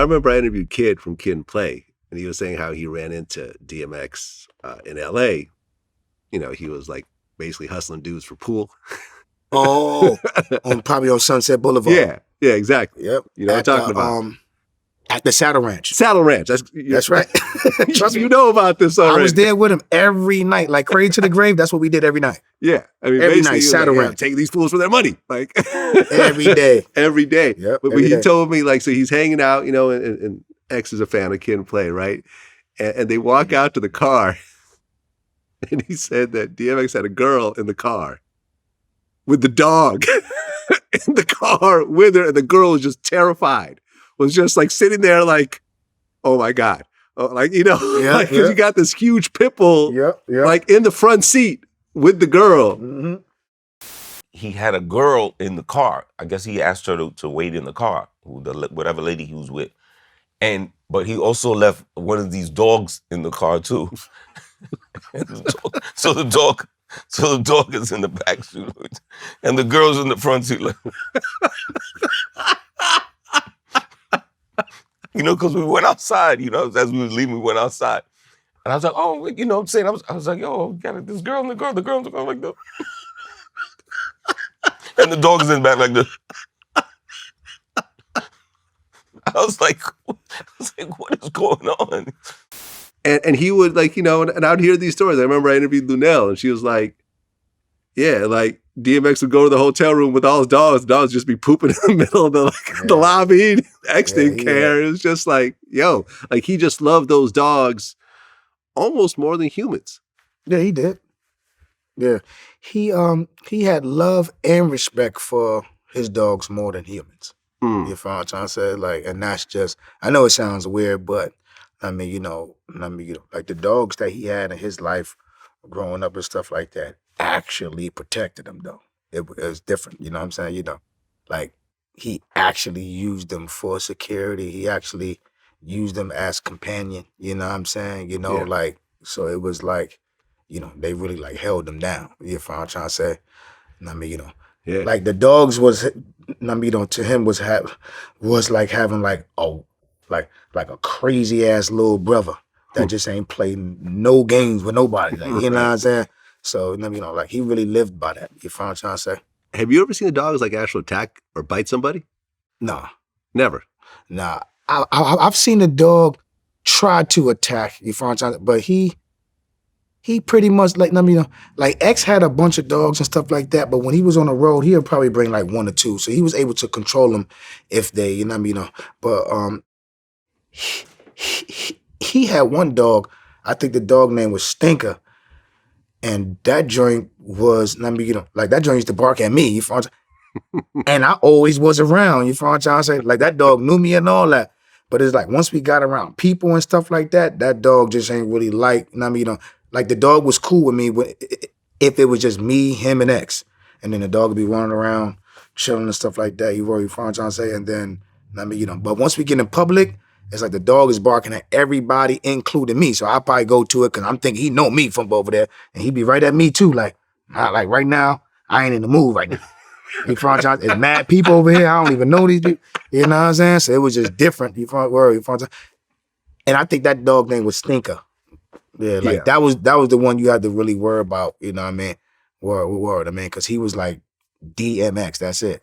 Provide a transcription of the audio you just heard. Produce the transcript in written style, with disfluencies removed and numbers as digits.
I remember I interviewed Kid from Kid and Play, and he was saying how he ran into DMX in LA. You know, he was like basically hustling dudes for pool. Oh, probably on Sunset Boulevard. Yeah, exactly. Yep. You know what I'm talking about. At the Saddle Ranch. Saddle Ranch. That's right. Trust me, you know about this already. I was there with him every night, like Cradle to the Grave. That's what we did every night. Yeah. I mean, every night, Saddle Ranch. Take these fools for their money. Like every day. Every day. Yep, but he told me, like, so he's hanging out, you know, and X is a fan of Kid and Play, right? And they walk out to the car, and he said that DMX had a girl in the car with the dog in the car with her, and the girl was just terrified. Was just like sitting there like, oh my God. Oh, like, you know, because you got this huge pit bull like in the front seat with the girl. Mm-hmm. He had a girl in the car. I guess he asked her to wait in the car, whatever lady he was with. But he also left one of these dogs in the car too. So the dog is in the back seat and the girl's in the front seat. Like, you know, because we went outside, you know, as we was leaving, we went outside. And I was like, oh, you know what I'm saying? I was like, yo, we got this girl and the girl like this. And the dog is in the back like this. I was like, what is going on? And he would, like, you know, and I would hear these stories. I remember I interviewed Luenell, and she was like, yeah, like DMX would go to the hotel room with all his dogs. Dogs just be pooping in the middle of the lobby. X didn't care. It was just like, yo, like he just loved those dogs almost more than humans. Yeah, he did. Yeah, he had love and respect for his dogs more than humans. You know what I'm trying to say? Like, and that's just, I know it sounds weird, but I mean, you know, like the dogs that he had in his life growing up and stuff like that actually protected him though. It was different, you know what I'm saying? You know, like he actually used them for security. He actually used them as companion, you know what I'm saying? You know, like, so it was like, you know, they really like held him down. You know what I'm trying to say? I mean, you know, like the dogs was, I mean, you know, to him was like having like a crazy ass little brother that just ain't playing no games with nobody. Like, you know what I'm saying? So, you know, like he really lived by that. You know what I'm trying to say? Have you ever seen the dogs like actually attack or bite somebody? No. Never? Nah. I've seen the dog try to attack, you know what I'm trying to say? But he pretty much, like, I mean, you know, like X had a bunch of dogs and stuff like that, but when he was on the road, he would probably bring like one or two. So he was able to control them if they, you know what I mean, you know. But he had one dog, I think the dog name was Stinker, and that joint was, I mean, you know, like that joint used to bark at me, you know what I'm saying? And I always was around, you know what I'm trying to say? Like that dog knew me and all that. But it's like once we got around people and stuff like that, that dog just ain't really like, you know what I mean, you know, like the dog was cool with me if it was just me, him, and X. And then the dog would be running around, chilling and stuff like that. You know what I'm trying to say? And then, I mean, you know, but once we get in public, it's like the dog is barking at everybody, including me. So I probably go to it because I'm thinking he know me from over there. And he be right at me too. Like right now, I ain't in the mood right now. You know what I'm saying? There's mad people over here. I don't even know these people. You know what I'm saying? So it was just different. You know what I'm saying? And I think that dog name was Stinker. Yeah, like that was the one you had to really worry about, you know what I mean? Word, I mean, because he was like DMX, that's it.